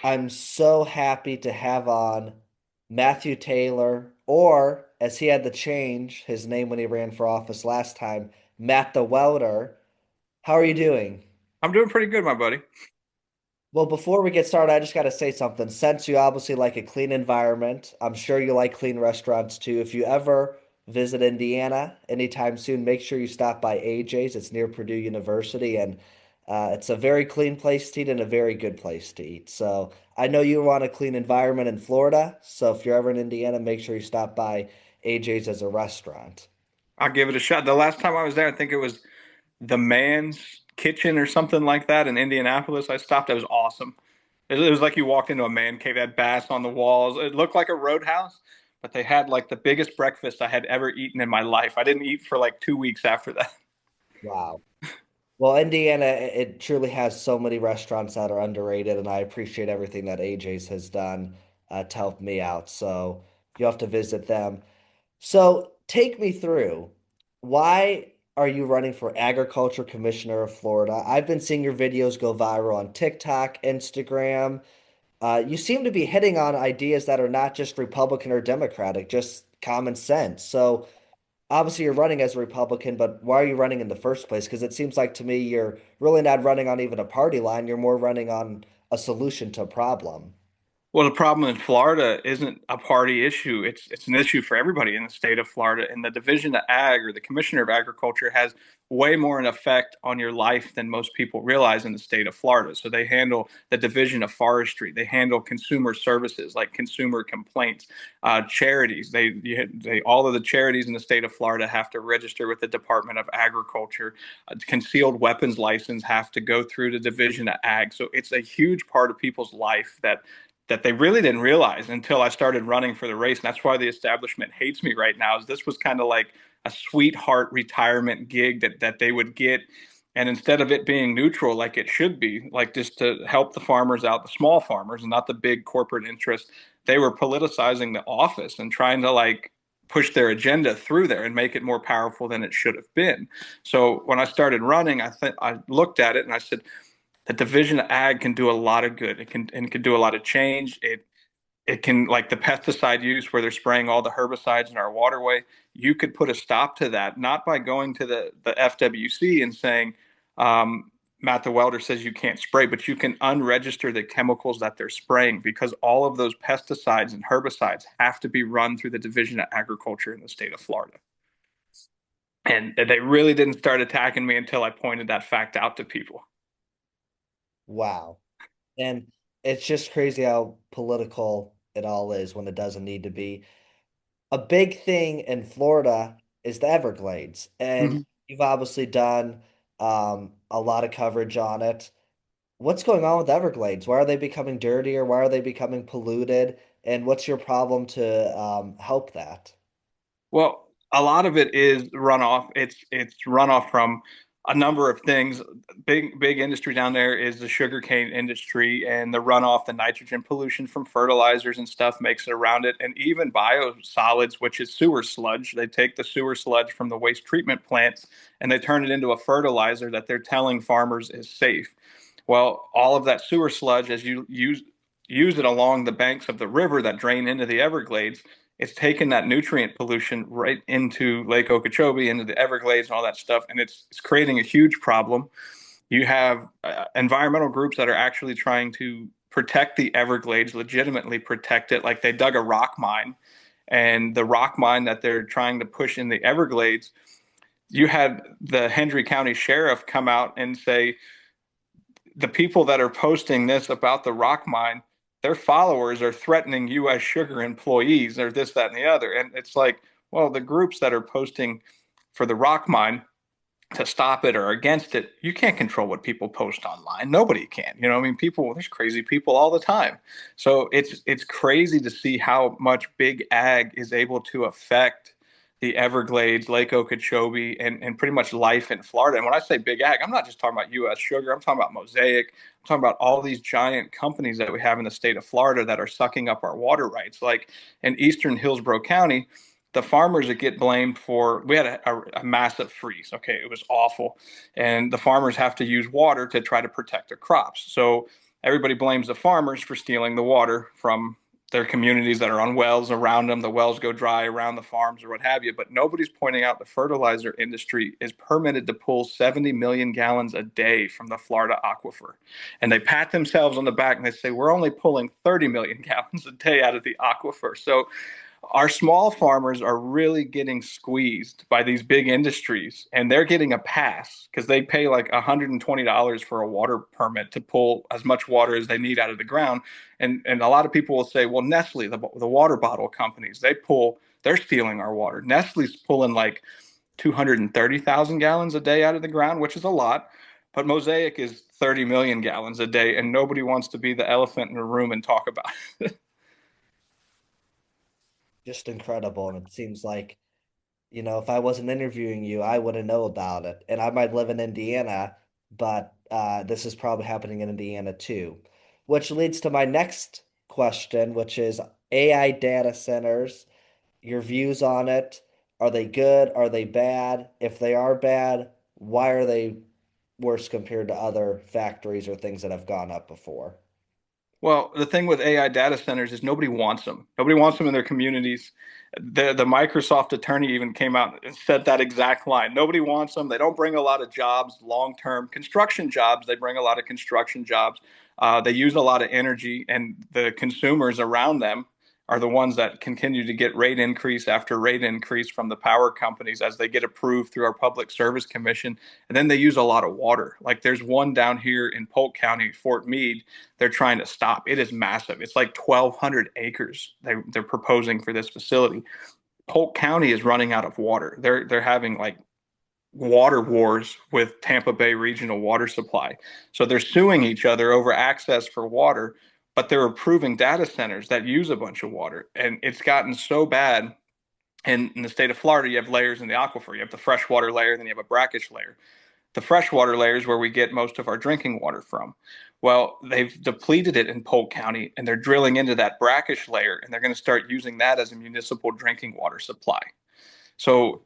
I'm so happy to have on Matthew Taylor, or as he had to change his name when he ran for office last time, Matt the Welder. How are you doing? I'm doing pretty good, my buddy. Well, before we get started, I just got to say something. Since you obviously like a clean environment, I'm sure you like clean restaurants too. If you ever visit Indiana anytime soon, make sure you stop by AJ's. It's near Purdue University, and it's a very clean place to eat and a very good place to eat. So I know you want a clean environment in Florida. So if you're ever in Indiana, make sure you stop by AJ's as a restaurant. I'll give it a shot. The last time I was there, I think it was the Man's Kitchen or something like that in Indianapolis. I stopped. It was awesome. It was like you walked into a man cave. It had bass on the walls. It looked like a roadhouse, but they had like the biggest breakfast I had ever eaten in my life. I didn't eat for like 2 weeks after that. Wow. Well, Indiana, it truly has so many restaurants that are underrated, and I appreciate everything that AJ's has done to help me out. So you have to visit them. So take me through, why are you running for Agriculture Commissioner of Florida? I've been seeing your videos go viral on TikTok, Instagram. You seem to be hitting on ideas that are not just Republican or Democratic, just common sense. So obviously you're running as a Republican, but why are you running in the first place? Because it seems like to me you're really not running on even a party line. You're more running on a solution to a problem. Well, the problem in Florida isn't a party issue. It's an issue for everybody in the state of Florida. And the Division of Ag or the Commissioner of Agriculture has way more an effect on your life than most people realize in the state of Florida. So they handle the Division of Forestry. They handle consumer services like consumer complaints, charities. They all of the charities in the state of Florida have to register with the Department of Agriculture. Concealed weapons license have to go through the Division of Ag. So it's a huge part of people's life that they really didn't realize until I started running for the race. And that's why the establishment hates me right now. Is this was kind of like a sweetheart retirement gig that they would get. And instead of it being neutral like it should be, like just to help the farmers out, the small farmers and not the big corporate interests, they were politicizing the office and trying to like push their agenda through there and make it more powerful than it should have been. So when I started running, I looked at it and I said, the division of ag can do a lot of good. It can do a lot of change. It can, like the pesticide use where they're spraying all the herbicides in our waterway. You could put a stop to that, not by going to the FWC and saying, Matt the welder says you can't spray, but you can unregister the chemicals that they're spraying because all of those pesticides and herbicides have to be run through the Division of Agriculture in the state of Florida. And they really didn't start attacking me until I pointed that fact out to people. Wow. And it's just crazy how political it all is when it doesn't need to be. A big thing in Florida is the Everglades, and Mhm. you've obviously done a lot of coverage on it. What's going on with Everglades? Why are they becoming dirtier? Why are they becoming polluted? And what's your problem to help that? Well, a lot of it is runoff. It's runoff from a number of things. Big industry down there is the sugarcane industry and the runoff, the nitrogen pollution from fertilizers and stuff makes it around it, and even biosolids, which is sewer sludge. They take the sewer sludge from the waste treatment plants and they turn it into a fertilizer that they're telling farmers is safe. Well, all of that sewer sludge, as you use it along the banks of the river that drain into the Everglades, it's taken that nutrient pollution right into Lake Okeechobee, into the Everglades, and all that stuff, and it's creating a huge problem. You have environmental groups that are actually trying to protect the Everglades, legitimately protect it, like they dug a rock mine, and the rock mine that they're trying to push in the Everglades. You had the Hendry County Sheriff come out and say the people that are posting this about the rock mine, their followers are threatening U.S. Sugar employees or this, that, and the other. And it's like, well, the groups that are posting for the rock mine to stop it or against it, you can't control what people post online. Nobody can. You know, I mean, people, there's crazy people all the time. So it's crazy to see how much big ag is able to affect the Everglades, Lake Okeechobee, and pretty much life in Florida. And when I say big ag, I'm not just talking about U.S. Sugar. I'm talking about Mosaic. I'm talking about all these giant companies that we have in the state of Florida that are sucking up our water rights. Like in eastern Hillsborough County, the farmers that get blamed for, we had a massive freeze. Okay, it was awful, and the farmers have to use water to try to protect their crops. So everybody blames the farmers for stealing the water from their communities that are on wells around them. The wells go dry around the farms or what have you, but nobody's pointing out the fertilizer industry is permitted to pull 70 million gallons a day from the Florida aquifer. And they pat themselves on the back and they say, we're only pulling 30 million gallons a day out of the aquifer. So our small farmers are really getting squeezed by these big industries, and they're getting a pass because they pay like $120 for a water permit to pull as much water as they need out of the ground. And a lot of people will say, well, Nestle, the water bottle companies, they're stealing our water. Nestle's pulling like 230,000 gallons a day out of the ground, which is a lot. But Mosaic is 30 million gallons a day, and nobody wants to be the elephant in the room and talk about it. Just incredible. And it seems like, if I wasn't interviewing you, I wouldn't know about it. And I might live in Indiana, but this is probably happening in Indiana too. Which leads to my next question, which is AI data centers, your views on it. Are they good? Are they bad? If they are bad, why are they worse compared to other factories or things that have gone up before? Well, the thing with AI data centers is nobody wants them. Nobody wants them in their communities. The Microsoft attorney even came out and said that exact line. Nobody wants them. They don't bring a lot of jobs, long-term construction jobs. They bring a lot of construction jobs. They use a lot of energy, and the consumers around them are the ones that continue to get rate increase after rate increase from the power companies as they get approved through our Public Service Commission. And then they use a lot of water. Like there's one down here in Polk County, Fort Meade, they're trying to stop. It is massive. It's like 1,200 acres they're proposing for this facility. Polk County is running out of water. They're having like water wars with Tampa Bay Regional Water Supply. So they're suing each other over access for water, but they're approving data centers that use a bunch of water. And it's gotten so bad. And in the state of Florida, you have layers in the aquifer. You have the freshwater layer, then you have a brackish layer. The freshwater layer is where we get most of our drinking water from. Well, they've depleted it in Polk County, and they're drilling into that brackish layer, and they're going to start using that as a municipal drinking water supply. So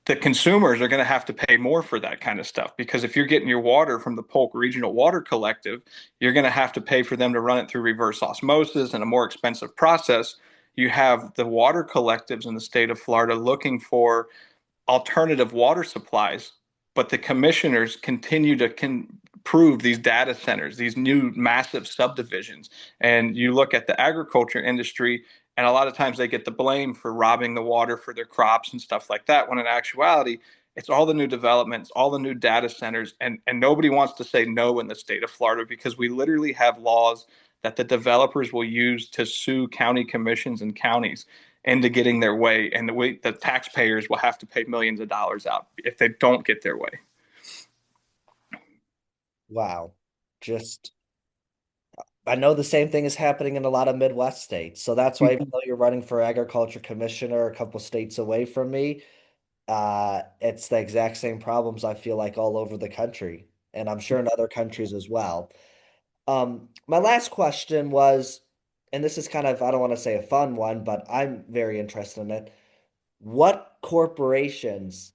the consumers are going to have to pay more for that kind of stuff because if you're getting your water from the Polk Regional Water Collective, you're going to have to pay for them to run it through reverse osmosis and a more expensive process. You have the water collectives in the state of Florida looking for alternative water supplies, but the commissioners continue to prove these data centers, these new massive subdivisions. And you look at the agriculture industry, and a lot of times they get the blame for robbing the water for their crops and stuff like that, when in actuality, it's all the new developments, all the new data centers, and nobody wants to say no in the state of Florida because we literally have laws that the developers will use to sue county commissions and counties into getting their way, and the taxpayers will have to pay millions of dollars out if they don't get their way. Wow. Just I know the same thing is happening in a lot of Midwest states. So that's why, even though you're running for agriculture commissioner a couple states away from me, it's the exact same problems I feel like all over the country. And I'm sure in other countries as well. My last question was, and this is kind of, I don't want to say a fun one, but I'm very interested in it. What corporations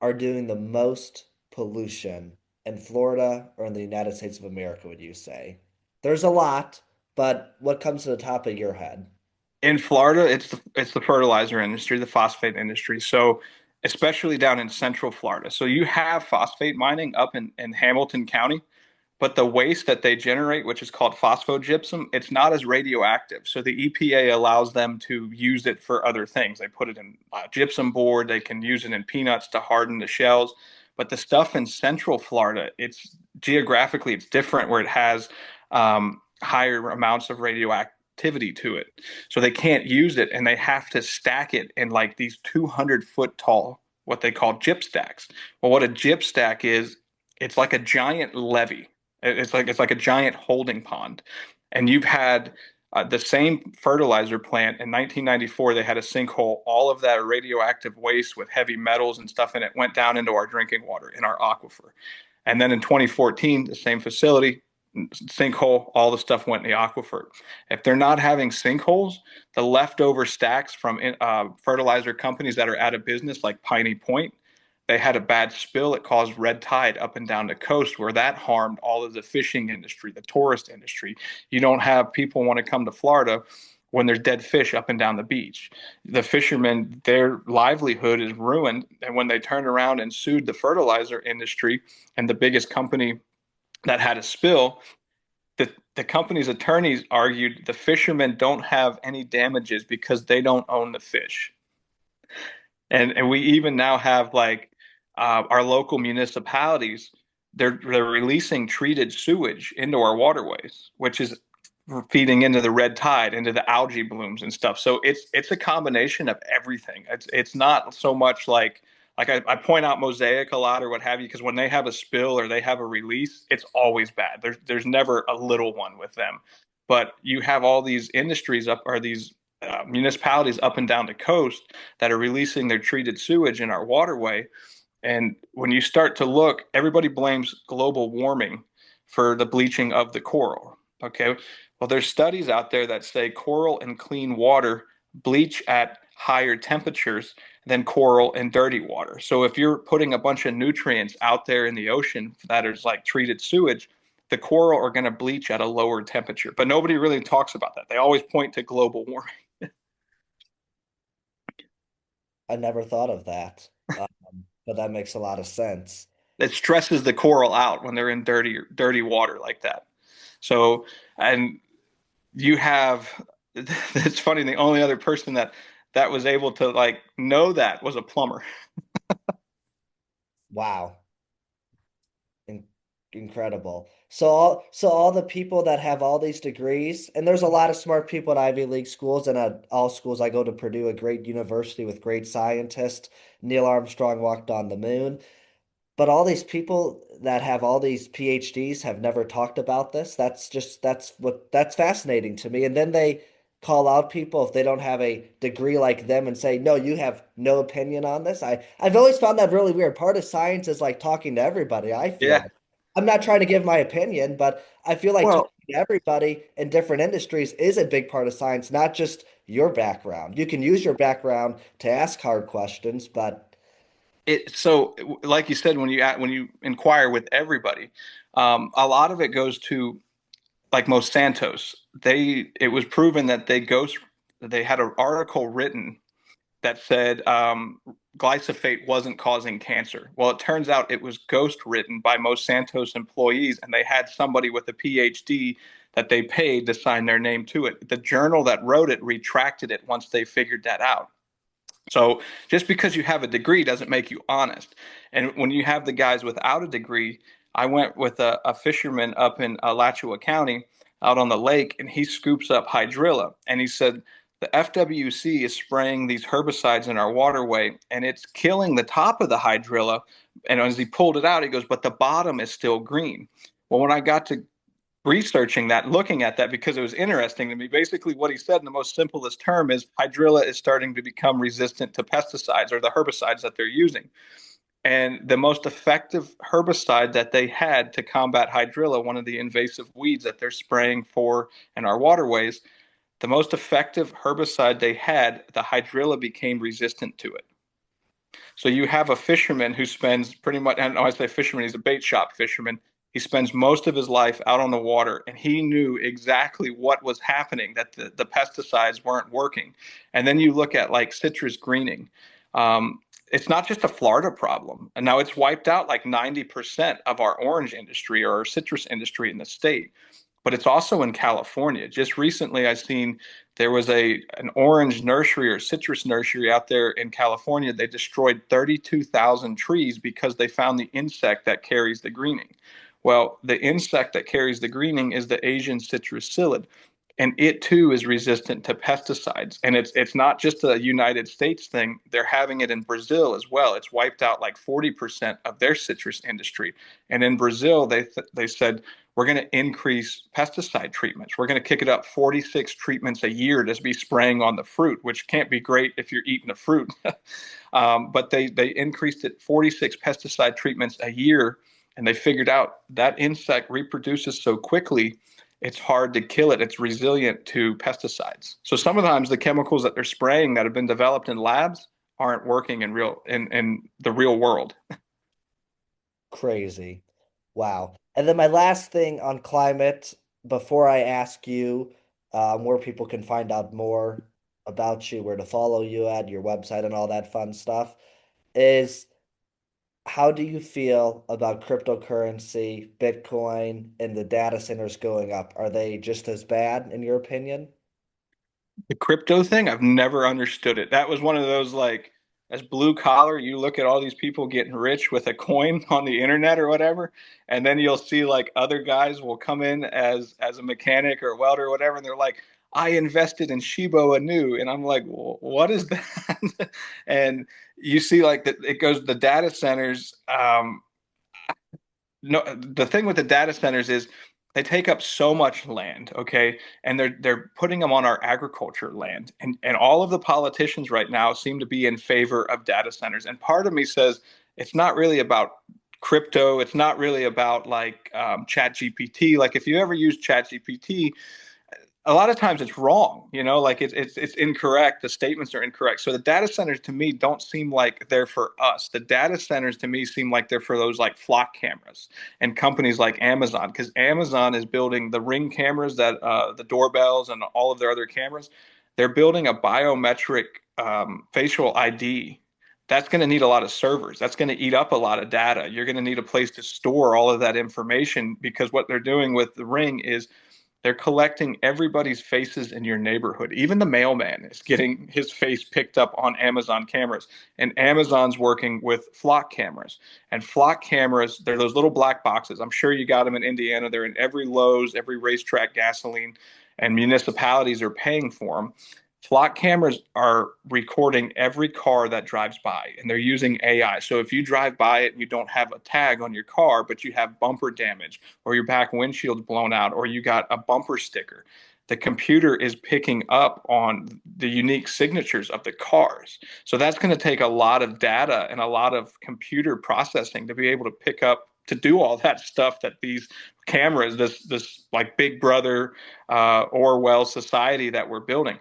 are doing the most pollution in Florida or in the United States of America, would you say? There's a lot, but what comes to the top of your head? In Florida, it's the fertilizer industry, the phosphate industry. So especially down in central Florida. So you have phosphate mining up in Hamilton County, but the waste that they generate, which is called phosphogypsum, it's not as radioactive. So the EPA allows them to use it for other things. They put it in gypsum board. They can use it in peanuts to harden the shells. But the stuff in Central Florida, it's geographically it's different, where it has higher amounts of radioactivity to it. So they can't use it, and they have to stack it in like these 200-foot tall, what they call gyp stacks. Well, what a gyp stack is, it's like a giant levee. It's like a giant holding pond, and you've had the same fertilizer plant in 1994. They had a sinkhole. All of that radioactive waste with heavy metals and stuff in it went down into our drinking water in our aquifer. And then in 2014, the same facility, sinkhole, all the stuff went in the aquifer. If they're not having sinkholes, the leftover stacks from fertilizer companies that are out of business, like Piney Point, they had a bad spill. It caused red tide up and down the coast, where that harmed all of the fishing industry, the tourist industry. You don't have people want to come to Florida when there's dead fish up and down the beach. The fishermen, their livelihood is ruined. And when they turned around and sued the fertilizer industry and the biggest company that had a spill, the company's attorneys argued the fishermen don't have any damages because they don't own the fish. And we even now have like our local municipalities, they're releasing treated sewage into our waterways, which is feeding into the red tide, into the algae blooms and stuff. So it's a combination of everything. It's not so much like I point out Mosaic a lot or what have you, because when they have a spill or they have a release, it's always bad. There's never a little one with them. But you have all these industries up, or these municipalities up and down the coast that are releasing their treated sewage in our waterway. And when you start to look, everybody blames global warming for the bleaching of the coral. Okay. Well, there's studies out there that say coral and clean water bleach at higher temperatures than coral and dirty water. So if you're putting a bunch of nutrients out there in the ocean that is like treated sewage, the coral are going to bleach at a lower temperature. But nobody really talks about that. They always point to global warming. I never thought of that, but that makes a lot of sense. It stresses the coral out when they're in dirty water like that. So, and you have, it's funny, the only other person that was able to like know that was a plumber. Wow. In Incredible. So all the people that have all these degrees, and there's a lot of smart people at Ivy League schools and at all schools. I go to Purdue, a great university with great scientists. Neil Armstrong walked on the moon. But all these people that have all these PhDs have never talked about this. That's fascinating to me. And then they call out people if they don't have a degree like them and say, "No, you have no opinion on this." I've always found that really weird. Part of science is like talking to everybody, I feel. Yeah. I'm not trying to give my opinion, but I feel like talking Well, to everybody in different industries is a big part of science, not just your background. You can use your background to ask hard questions, but so like you said, when you inquire with everybody, a lot of it goes to like Monsanto's. It was proven that they had an article written that said glyphosate wasn't causing cancer. Well, it turns out it was ghost written by Monsanto's employees, and they had somebody with a PhD that they paid to sign their name to it. The journal that wrote it retracted it once they figured that out. So just because you have a degree doesn't make you honest. And when you have the guys without a degree, I went with a fisherman up in Alachua County out on the lake, and he scoops up hydrilla. And he said, the FWC is spraying these herbicides in our waterway, and it's killing the top of the hydrilla. And as he pulled it out, he goes, but the bottom is still green. Well, when I got to researching that, looking at that, because it was interesting to me. Basically, what he said in the most simplest term is hydrilla is starting to become resistant to pesticides or the herbicides that they're using. And the most effective herbicide that they had to combat hydrilla, one of the invasive weeds that they're spraying for in our waterways, the most effective herbicide they had, the hydrilla became resistant to it. So you have a fisherman who spends pretty much, and when I say fisherman, he's a bait shop fisherman. He spends most of his life out on the water, and he knew exactly what was happening, that the pesticides weren't working. And then you look at like citrus greening. It's not just a Florida problem. And now it's wiped out like 90% of our orange industry or our citrus industry in the state, but it's also in California. Just recently, I seen there was an orange nursery or citrus nursery out there in California. They destroyed 32,000 trees because they found the insect that carries the greening. Well, the insect that carries the greening is the Asian citrus psyllid, and it too is resistant to pesticides. And it's not just a United States thing. They're having it in Brazil as well. It's wiped out like 40% of their citrus industry. And in Brazil, they said we're going to increase pesticide treatments. We're going to kick it up 46 treatments a year to be spraying on the fruit, which can't be great if you're eating the fruit. But they increased it 46 pesticide treatments a year, and they figured out that insect reproduces so quickly, it's hard to kill it. It's resilient to pesticides. So sometimes the chemicals that they're spraying that have been developed in labs aren't working in the real world. Crazy. Wow. And then my last thing on climate, before I ask you where people can find out more about you, where to follow you at, your website, and all that fun stuff, is how do you feel about cryptocurrency, Bitcoin, and the data centers going up? Are they just as bad in your opinion? The crypto thing, I've never understood it. That was one of those like as blue collar, you look at all these people getting rich with a coin on the internet or whatever, and then you'll see like other guys will come in as a mechanic or a welder or whatever, and they're like, I invested in Shiba Inu, and I'm like, well, what is that? And you see like that it goes the data centers. No, the thing with the data centers is they take up so much land, okay? And they're putting them on our agriculture land. And all of the politicians right now seem to be in favor of data centers. And part of me says it's not really about crypto. It's not really about like Chat GPT. Like if you ever use Chat GPT, a lot of times it's wrong, like it's incorrect. The statements are incorrect. So the data centers to me don't seem like they're for us. The data centers to me seem like they're for those like flock cameras and companies like Amazon, because Amazon is building the Ring cameras that the doorbells and all of their other cameras. They're building a biometric facial ID. That's going to need a lot of servers. That's going to eat up a lot of data. You're going to need a place to store all of that information because what they're doing with the Ring is they're collecting everybody's faces in your neighborhood. Even the mailman is getting his face picked up on Amazon cameras. And Amazon's working with flock cameras. And flock cameras, they're those little black boxes. I'm sure you got them in Indiana. They're in every Lowe's, every racetrack gasoline, and municipalities are paying for them. Flock cameras are recording every car that drives by, and they're using AI. So if you drive by it and you don't have a tag on your car, but you have bumper damage, or your back windshield's blown out, or you got a bumper sticker, the computer is picking up on the unique signatures of the cars. So that's going to take a lot of data and a lot of computer processing to be able to pick up to do all that stuff that these cameras, this like Big Brother Orwell society that we're building.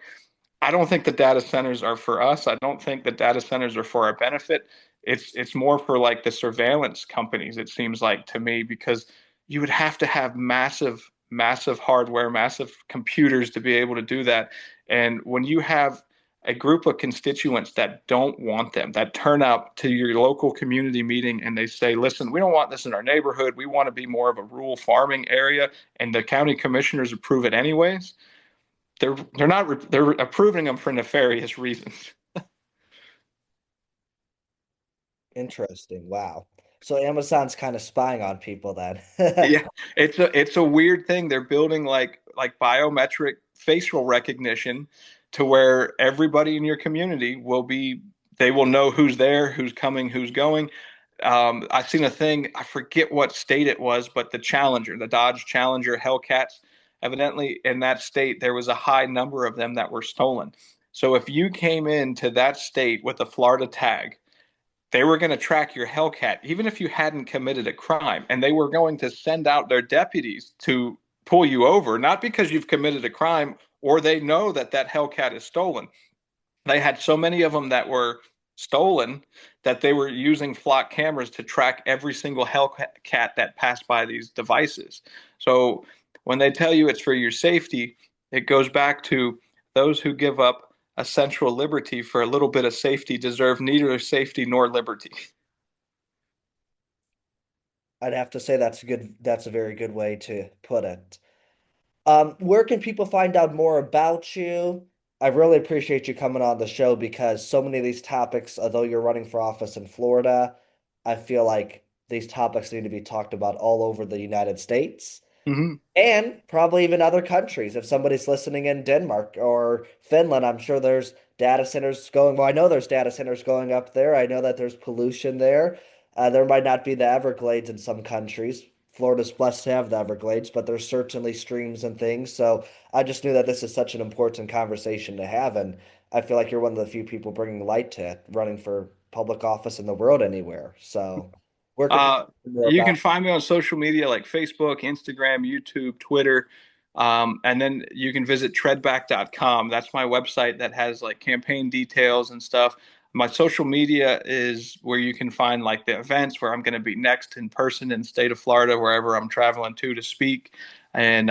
I don't think the data centers are for us. I don't think the data centers are for our benefit. It's more for like the surveillance companies, it seems like to me, because you would have to have massive hardware, massive computers to be able to do that. And when you have a group of constituents that don't want them, that turn out to your local community meeting and they say, listen, we don't want this in our neighborhood. We want to be more of a rural farming area, and the county commissioners approve it anyways, they're approving them for nefarious reasons. Interesting. Wow. So Amazon's kind of spying on people then. Yeah, it's a weird thing. They're building like biometric facial recognition to where everybody in your community will be they will know who's there, who's coming, who's going. I've seen a thing, I forget what state it was, but the Challenger, the Dodge Challenger Hellcats, evidently in that state there was a high number of them that were stolen. So if you came into that state with a Florida tag, they were going to track your Hellcat, even if you hadn't committed a crime. And they were going to send out their deputies to pull you over, not because you've committed a crime or they know that that Hellcat is stolen. They had so many of them that were stolen that they were using flock cameras to track every single Hellcat that passed by these devices. So when they tell you it's for your safety, it goes back to those who give up a central liberty for a little bit of safety deserve neither safety nor liberty. I'd have to say that's a very good way to put it. Where can people find out more about you? I really appreciate you coming on the show because so many of these topics, although you're running for office in Florida, I feel like these topics need to be talked about all over the United States. Mm-hmm. And probably even other countries. If somebody's listening in Denmark or Finland, I'm sure there's data centers going. Well, I know there's data centers going up there. I know that there's pollution there. There might not be the Everglades in some countries. Florida's blessed to have the Everglades, but there's certainly streams and things. So I just knew that this is such an important conversation to have. And I feel like you're one of the few people bringing light to it, running for public office in the world anywhere. So where can people Uh, learn more you about? can find me on social media like Facebook, Instagram, YouTube, Twitter. And then you can visit treadback.com. That's my website that has like campaign details and stuff. My social media is where you can find like the events where I'm going to be next in person in the state of Florida, wherever I'm traveling to speak. And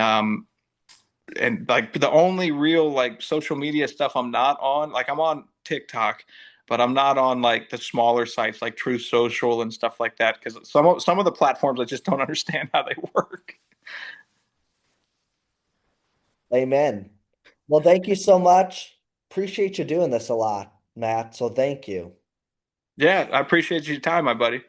like the only real like social media stuff I'm not on, like I'm on TikTok, but I'm not on like the smaller sites like True Social and stuff like that because some of the platforms I just don't understand how they work. Amen. Well, thank you so much. Appreciate you doing this a lot, Matt. So thank you. Yeah, I appreciate your time, my buddy.